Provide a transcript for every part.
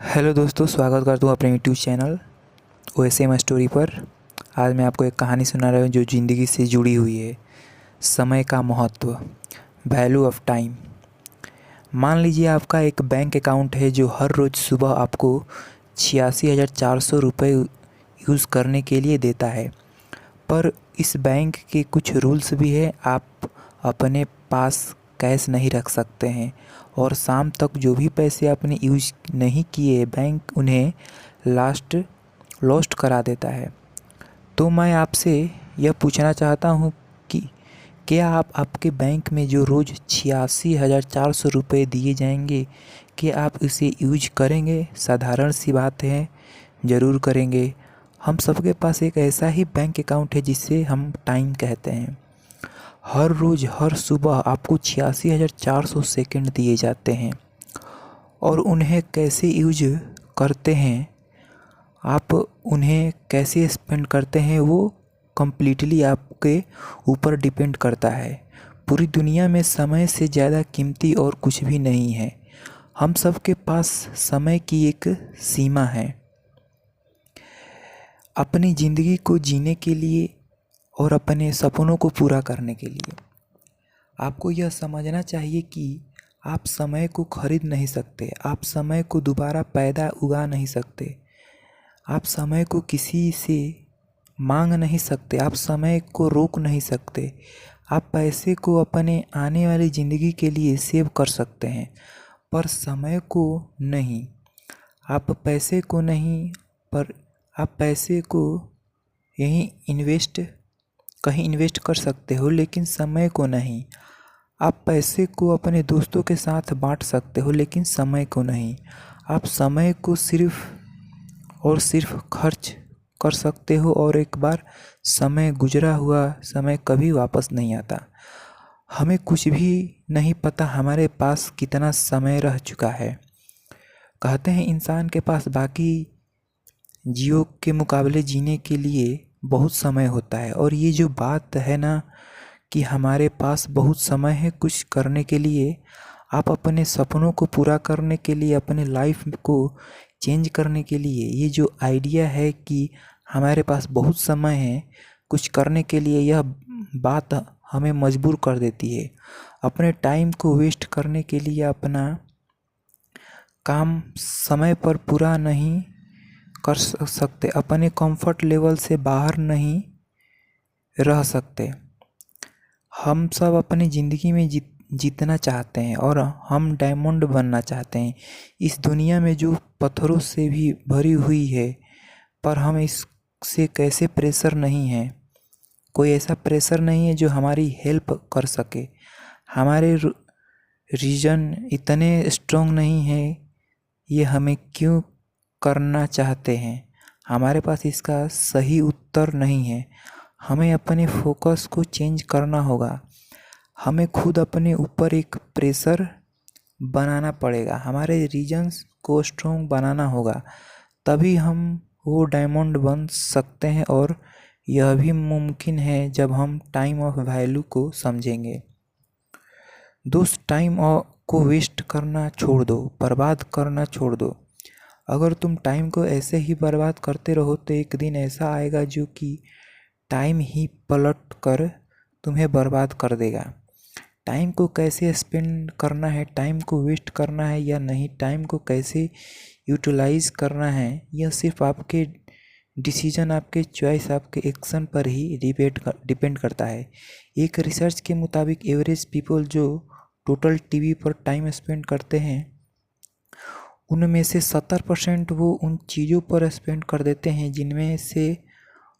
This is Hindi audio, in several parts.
हेलो दोस्तों, स्वागत करता हूँ अपने यूट्यूब चैनल OSM स्टोरी पर। आज मैं आपको एक कहानी सुना रहा हूँ जो ज़िंदगी से जुड़ी हुई है। समय का महत्व, वैल्यू ऑफ टाइम। मान लीजिए आपका एक बैंक अकाउंट है जो हर रोज़ सुबह आपको 86,400 रुपये यूज़ करने के लिए देता है। पर इस बैंक के कुछ रूल्स भी है। आप अपने पास कैश नहीं रख सकते हैं और शाम तक जो भी पैसे आपने यूज नहीं किए बैंक उन्हें लॉस्ट करा देता है। तो मैं आपसे यह पूछना चाहता हूँ कि क्या आप आपके बैंक में जो रोज़ 86,400 रुपये दिए जाएंगे, क्या आप इसे यूज करेंगे? साधारण सी बात है, ज़रूर करेंगे। हम सबके पास एक ऐसा ही बैंक अकाउंट है जिसे हम टाइम कहते हैं। हर रोज़ हर सुबह आपको 86,400 सेकंड दिए जाते हैं और उन्हें कैसे यूज करते हैं, आप उन्हें कैसे स्पेंड करते हैं, वो कम्प्लीटली आपके ऊपर डिपेंड करता है। पूरी दुनिया में समय से ज़्यादा कीमती और कुछ भी नहीं है। हम सबके पास समय की एक सीमा है। अपनी ज़िंदगी को जीने के लिए और अपने सपनों को पूरा करने के लिए आपको यह समझना चाहिए कि आप समय को खरीद नहीं सकते, आप समय को दोबारा पैदा उगा नहीं सकते, आप समय को किसी से मांग नहीं सकते, आप समय को रोक नहीं सकते। आप पैसे को अपने आने वाली ज़िंदगी के लिए सेव कर सकते हैं पर समय को नहीं। आप पैसे को नहीं, पर आप पैसे को कहीं इन्वेस्ट कर सकते हो लेकिन समय को नहीं। आप पैसे को अपने दोस्तों के साथ बांट सकते हो लेकिन समय को नहीं। आप समय को सिर्फ और सिर्फ खर्च कर सकते हो और एक बार समय गुजरा हुआ समय कभी वापस नहीं आता। हमें कुछ भी नहीं पता हमारे पास कितना समय रह चुका है। कहते हैं इंसान के पास बाकी जीवों के मुकाबले जीने के लिए बहुत समय होता है, और ये जो बात है ना कि हमारे पास बहुत समय है कुछ करने के लिए, आप अपने सपनों को पूरा करने के लिए, अपने लाइफ को चेंज करने के लिए, ये जो आइडिया है कि हमारे पास बहुत समय है कुछ करने के लिए, यह बात हमें मजबूर कर देती है। अपने टाइम को वेस्ट करने के लिए अपना काम समय पर पूरा नहीं कर सकते, अपने कंफर्ट लेवल से बाहर नहीं रह सकते। हम सब अपनी ज़िंदगी में जीतना चाहते हैं और हम डायमंड बनना चाहते हैं इस दुनिया में जो पत्थरों से भी भरी हुई है, पर हम इससे कैसे प्रेशर नहीं है, कोई ऐसा प्रेशर नहीं है जो हमारी हेल्प कर सके। हमारे रीजन इतने स्ट्रॉन्ग नहीं है ये हमें क्यों करना चाहते हैं, हमारे पास इसका सही उत्तर नहीं है। हमें अपने फोकस को चेंज करना होगा। हमें खुद अपने ऊपर एक प्रेशर बनाना पड़ेगा, हमारे रीजन्स को स्ट्रॉन्ग बनाना होगा, तभी हम वो डायमंड बन सकते हैं। और यह भी मुमकिन है जब हम टाइम ऑफ वैल्यू को समझेंगे। दोस्त, टाइम को वेस्ट करना छोड़ दो, बर्बाद करना छोड़ दो। अगर तुम टाइम को ऐसे ही बर्बाद करते रहो तो एक दिन ऐसा आएगा जो कि टाइम ही पलट कर तुम्हें बर्बाद कर देगा। टाइम को कैसे स्पेंड करना है, टाइम को वेस्ट करना है या नहीं, टाइम को कैसे यूटिलाइज करना है, यह सिर्फ आपके डिसीजन, आपके चॉइस, आपके एक्शन पर ही डिपेंड करता है। एक रिसर्च के मुताबिक एवरेज पीपल जो टोटल टीवी पर टाइम स्पेंड करते हैं उनमें से 70% वो उन चीज़ों पर स्पेंड कर देते हैं जिनमें से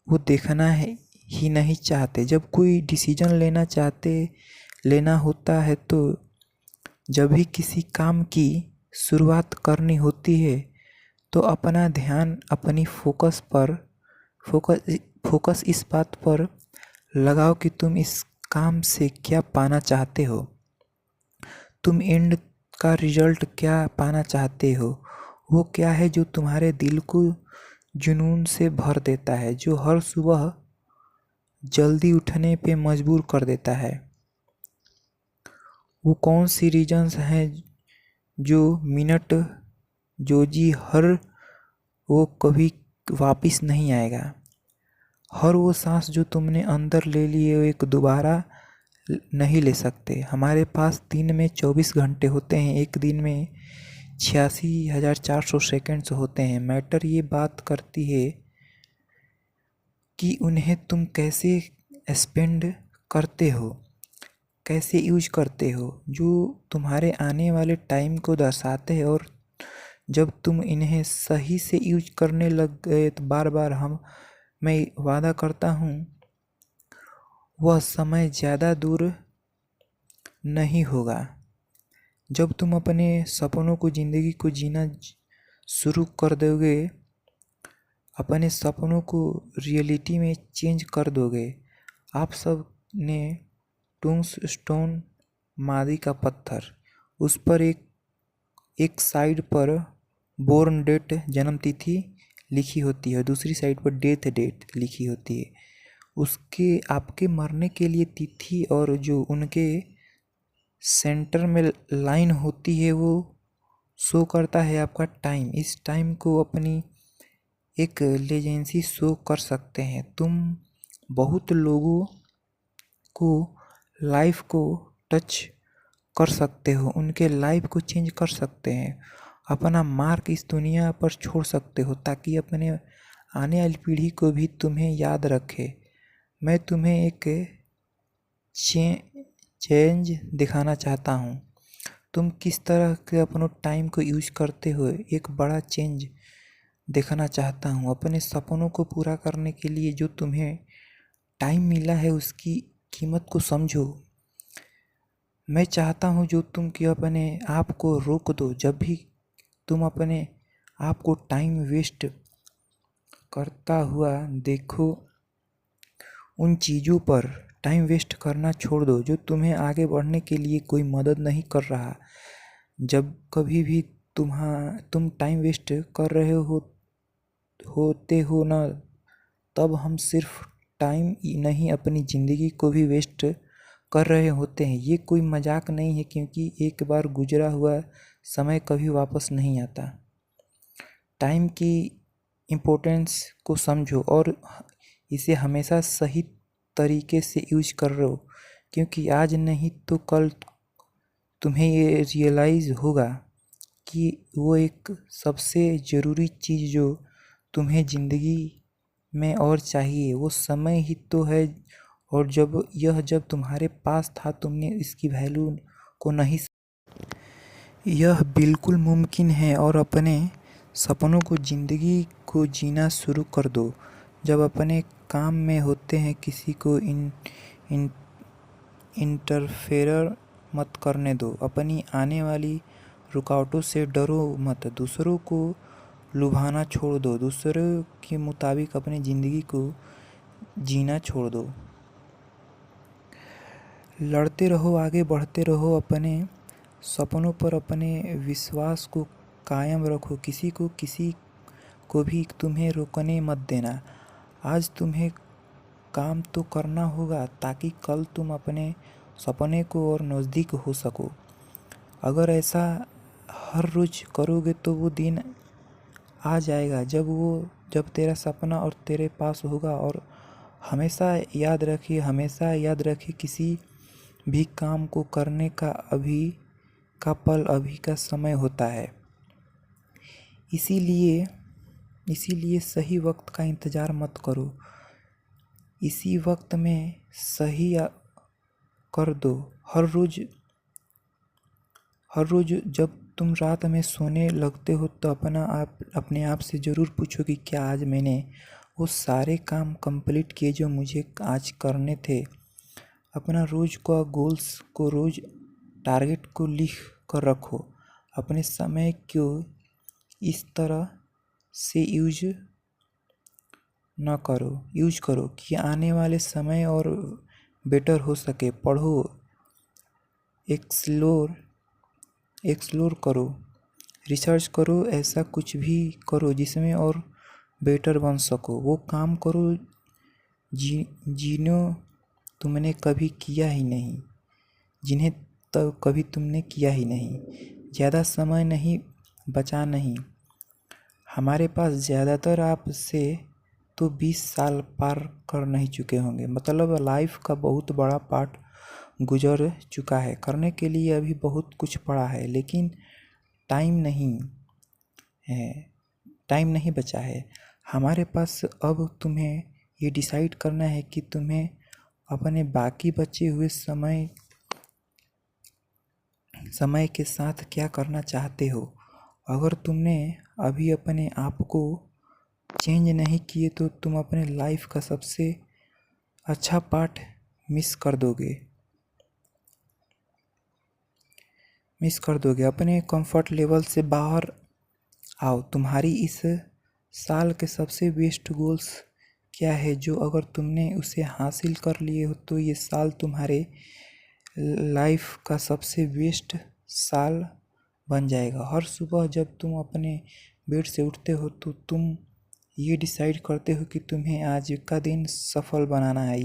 वो देखना है ही नहीं चाहते। जब कोई डिसीजन लेना होता है तो जब भी किसी काम की शुरुआत करनी होती है तो अपना ध्यान अपनी फोकस इस बात पर लगाओ कि तुम इस काम से क्या पाना चाहते हो, तुम एंड का रिजल्ट क्या पाना चाहते हो। वो क्या है जो तुम्हारे दिल को जुनून से भर देता है, जो हर सुबह जल्दी उठने पे मजबूर कर देता है। वो कौन सी रीजन्स हैं जो जो जी हर वो कभी वापस नहीं आएगा। हर वो सांस जो तुमने अंदर ले लिए वो एक दोबारा नहीं ले सकते। हमारे पास दिन में 24 घंटे होते हैं, एक दिन में 86,400 सेकेंड्स होते हैं। मैटर ये बात करती है कि उन्हें तुम कैसे स्पेंड करते हो, कैसे यूज करते हो, जो तुम्हारे आने वाले टाइम को दर्शाते हैं। और जब तुम इन्हें सही से यूज करने लग गए तो बार बार मैं वादा करता हूँ वह समय ज़्यादा दूर नहीं होगा जब तुम अपने सपनों को, ज़िंदगी को जीना शुरू कर दोगे, अपने सपनों को रियलिटी में चेंज कर दोगे। आप सब ने टूम्बस्टोन, मादी का पत्थर, उस पर एक साइड पर बोर्न डेट, जन्म तिथि लिखी होती है, दूसरी साइड पर डेथ डेट लिखी होती है। उसके आपके मरने के लिए तिथि और जो उनके सेंटर में लाइन होती है वो शो करता है आपका टाइम। इस टाइम को अपनी एक लेजेंसी शो कर सकते हैं। तुम बहुत लोगों को लाइफ को टच कर सकते हो, उनके लाइफ को चेंज कर सकते हैं, अपना मार्क इस दुनिया पर छोड़ सकते हो ताकि अपने आने वाली पीढ़ी को भी तुम्हें याद रखे। मैं तुम्हें एक चेंज दिखाना चाहता हूँ। तुम किस तरह के अपने टाइम को यूज करते हो, एक बड़ा चेंज देखना चाहता हूँ। अपने सपनों को पूरा करने के लिए जो तुम्हें टाइम मिला है उसकी कीमत को समझो। मैं चाहता हूँ जो तुम कि अपने आप को रोक दो। जब भी तुम अपने आप को टाइम वेस्ट करता हुआ देखो, उन चीज़ों पर टाइम वेस्ट करना छोड़ दो जो तुम्हें आगे बढ़ने के लिए कोई मदद नहीं कर रहा। जब कभी भी तुम टाइम वेस्ट कर रहे होते हो ना, तब हम सिर्फ टाइम नहीं अपनी ज़िंदगी को भी वेस्ट कर रहे होते हैं। ये कोई मजाक नहीं है, क्योंकि एक बार गुजरा हुआ समय कभी वापस नहीं आता। टाइम की इम्पोर्टेंस को समझो और इसे हमेशा सही तरीके से यूज कर लो, क्योंकि आज नहीं तो कल तुम्हें ये रियलाइज़ होगा कि वो एक सबसे ज़रूरी चीज़ जो तुम्हें ज़िंदगी में और चाहिए वो समय ही तो है। और जब तुम्हारे पास था तुमने इसकी वैल्यू को नहीं। यह बिल्कुल मुमकिन है। और अपने सपनों को, ज़िंदगी को जीना शुरू कर दो। जब अपने काम में होते हैं किसी को इंटरफेयर मत करने दो। अपनी आने वाली रुकावटों से डरो मत। दूसरों को लुभाना छोड़ दो। दूसरों के मुताबिक अपनी ज़िंदगी को जीना छोड़ दो। लड़ते रहो, आगे बढ़ते रहो। अपने सपनों पर अपने विश्वास को कायम रखो। किसी को भी तुम्हें रोकने मत देना। आज तुम्हें काम तो करना होगा ताकि कल तुम अपने सपने को और नज़दीक हो सको। अगर ऐसा हर रोज़ करोगे तो वो दिन आ जाएगा जब तेरा सपना और तेरे पास होगा। और हमेशा याद रखिए किसी भी काम को करने का अभी का पल, अभी का समय होता है। इसीलिए सही वक्त का इंतज़ार मत करो, इसी वक्त में सही कर दो। हर रोज़ जब तुम रात में सोने लगते हो तो अपने आप से ज़रूर पूछो कि क्या आज मैंने वो सारे काम कंप्लीट किए जो मुझे आज करने थे। अपना रोज़ का गोल्स को, रोज़ टारगेट को लिख कर रखो। अपने समय को इस तरह से यूज करो कि आने वाले समय और बेटर हो सके। पढ़ो, एक्सप्लोर करो, रिसर्च करो, ऐसा कुछ भी करो जिसमें और बेटर बन सको। वो काम करो जिन्हें तुमने कभी किया ही नहीं, जिन्हें कभी तुमने किया ही नहीं। ज़्यादा समय नहीं बचा नहीं। हमारे पास ज़्यादातर आपसे तो 20 साल पार कर नहीं चुके होंगे, मतलब लाइफ का बहुत बड़ा पार्ट गुजर चुका है। करने के लिए अभी बहुत कुछ पड़ा है, लेकिन टाइम नहीं है, टाइम नहीं बचा है हमारे पास। अब तुम्हें ये डिसाइड करना है कि तुम्हें अपने बाकी बचे हुए समय के साथ क्या करना चाहते हो। अगर तुमने अभी अपने आप को चेंज नहीं किए तो तुम अपने लाइफ का सबसे अच्छा पार्ट मिस कर दोगे। अपने कंफर्ट लेवल से बाहर आओ। तुम्हारी इस साल के सबसे बेस्ट गोल्स क्या है, जो अगर तुमने उसे हासिल कर लिए हो तो ये साल तुम्हारे लाइफ का सबसे बेस्ट साल बन जाएगा। हर सुबह जब तुम अपने बेड से उठते हो तो तुम ये डिसाइड करते हो कि तुम्हें आज का दिन सफल बनाना है,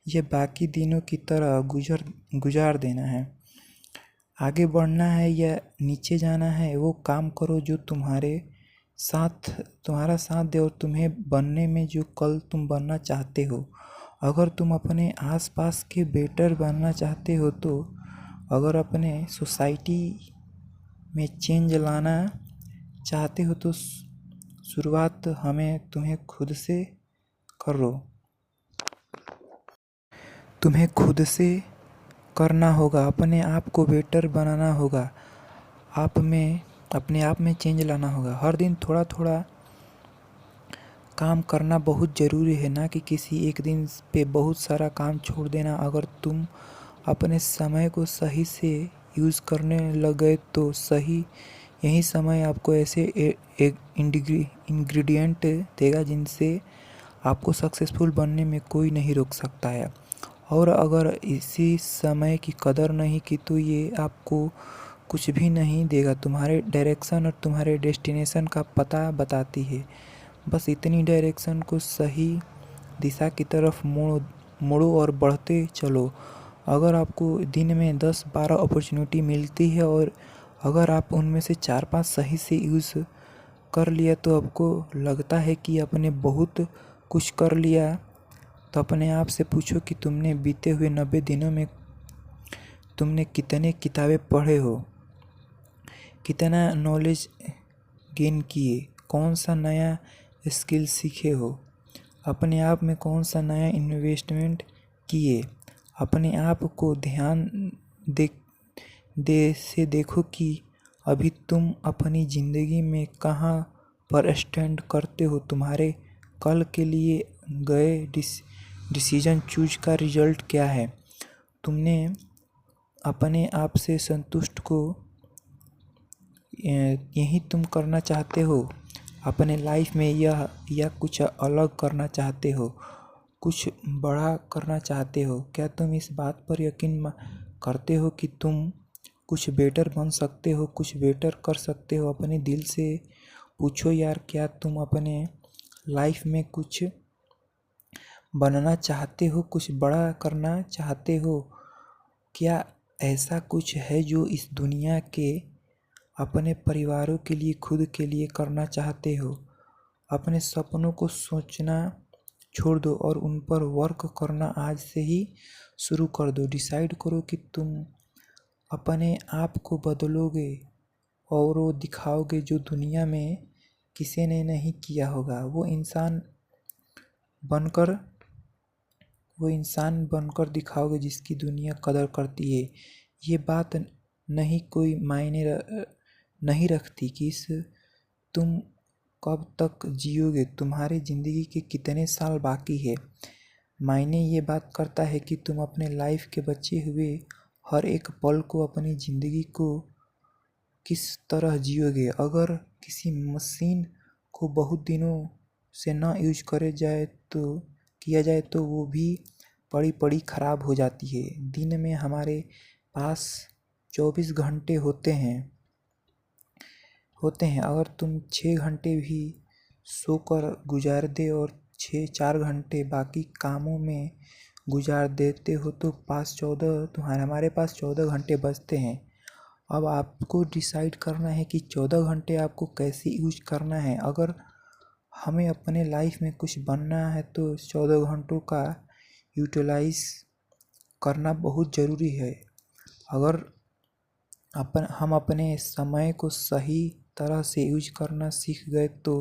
ये बाकी दिनों की तरह गुजार देना है। आगे बढ़ना है या नीचे जाना है, वो काम करो जो तुम्हारा साथ दे और तुम्हें बनने में जो कल तुम बनना चाहते हो। अगर तुम अपने आसपास के बेटर बनना चाहते हो तो अगर अपने सोसाइटी में चेंज लाना चाहते हो तो शुरुआत तुम्हें खुद से करो। तुम्हें खुद से करना होगा, अपने आप को बेटर बनाना होगा, अपने आप में चेंज लाना होगा। हर दिन थोड़ा थोड़ा काम करना बहुत ज़रूरी है, ना कि किसी एक दिन पे बहुत सारा काम छोड़ देना। अगर तुम अपने समय को सही से यूज़ करने लग गए तो यही समय आपको ऐसे एक इंग्रेडिएंट देगा जिनसे आपको सक्सेसफुल बनने में कोई नहीं रोक सकता है। और अगर इसी समय की कदर नहीं की तो ये आपको कुछ भी नहीं देगा। तुम्हारे डायरेक्शन और तुम्हारे डेस्टिनेशन का पता बताती है। बस इतनी डायरेक्शन को सही दिशा की तरफ मोड़ो और बढ़ते चलो। अगर आपको दिन में 10-12 अपॉर्चुनिटी मिलती है और अगर आप उनमें से 4-5 सही से यूज़ कर लिया तो आपको लगता है कि आपने बहुत कुछ कर लिया, तो अपने आप से पूछो कि तुमने बीते हुए 90 दिनों में तुमने कितने किताबें पढ़े हो, कितना नॉलेज गेन किए, कौन सा नया स्किल सीखे हो, अपने आप में कौन सा नया इन्वेस्टमेंट किए। अपने आप को ध्यान से देखो कि अभी तुम अपनी ज़िंदगी में कहाँ पर स्टैंड करते हो। तुम्हारे कल के लिए गए डिसीजन चूज का रिजल्ट क्या है। तुमने अपने आप से संतुष्ट को यही तुम करना चाहते हो अपने लाइफ में, या कुछ अलग करना चाहते हो, कुछ बड़ा करना चाहते हो। क्या तुम इस बात पर यकीन करते हो कि तुम कुछ बेटर बन सकते हो, कुछ बेटर कर सकते हो। अपने दिल से पूछो यार, क्या तुम अपने लाइफ में कुछ बनना चाहते हो, कुछ बड़ा करना चाहते हो। क्या ऐसा कुछ है जो इस दुनिया के अपने परिवारों के लिए, खुद के लिए करना चाहते हो। अपने सपनों को सोचना छोड़ दो और उन पर वर्क करना आज से ही शुरू कर दो। डिसाइड करो कि तुम अपने आप को बदलोगे और वो दिखाओगे जो दुनिया में किसी ने नहीं किया होगा। वो इंसान बनकर दिखाओगे जिसकी दुनिया कदर करती है। ये बात नहीं कोई मायने नहीं रखती कि तुम कब तक जियोगे, तुम्हारी ज़िंदगी के कितने साल बाकी है। मायने ये बात करता है कि तुम अपने लाइफ के बचे हुए हर एक पल को, अपनी ज़िंदगी को किस तरह जियोगे। अगर किसी मशीन को बहुत दिनों से ना यूज किया जाए तो वो भी पड़ी ख़राब हो जाती है। दिन में हमारे पास 24 घंटे होते हैं। अगर तुम 6 घंटे भी सोकर गुजार दे और 4 घंटे बाकी कामों में गुजार देते हो तो हमारे पास 14 घंटे बचते हैं। अब आपको डिसाइड करना है कि 14 घंटे आपको कैसे यूज करना है। अगर हमें अपने लाइफ में कुछ बनना है तो 14 घंटों का यूटिलाइज करना बहुत ज़रूरी है। अगर हम अपने समय को सही तरह से यूज करना सीख गए तो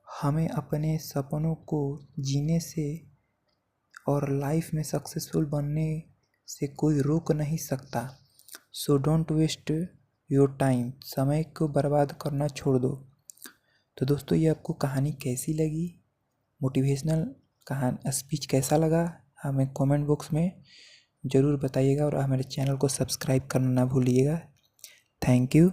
हमें अपने सपनों को जीने से और लाइफ में सक्सेसफुल बनने से कोई रोक नहीं सकता। So don't waste your time, समय को बर्बाद करना छोड़ दो। तो दोस्तों, ये आपको कहानी कैसी लगी, मोटिवेशनल कहानी स्पीच कैसा लगा, हमें कमेंट बॉक्स में ज़रूर बताइएगा और हमारे चैनल को सब्सक्राइब करना ना भूलिएगा। Thank you.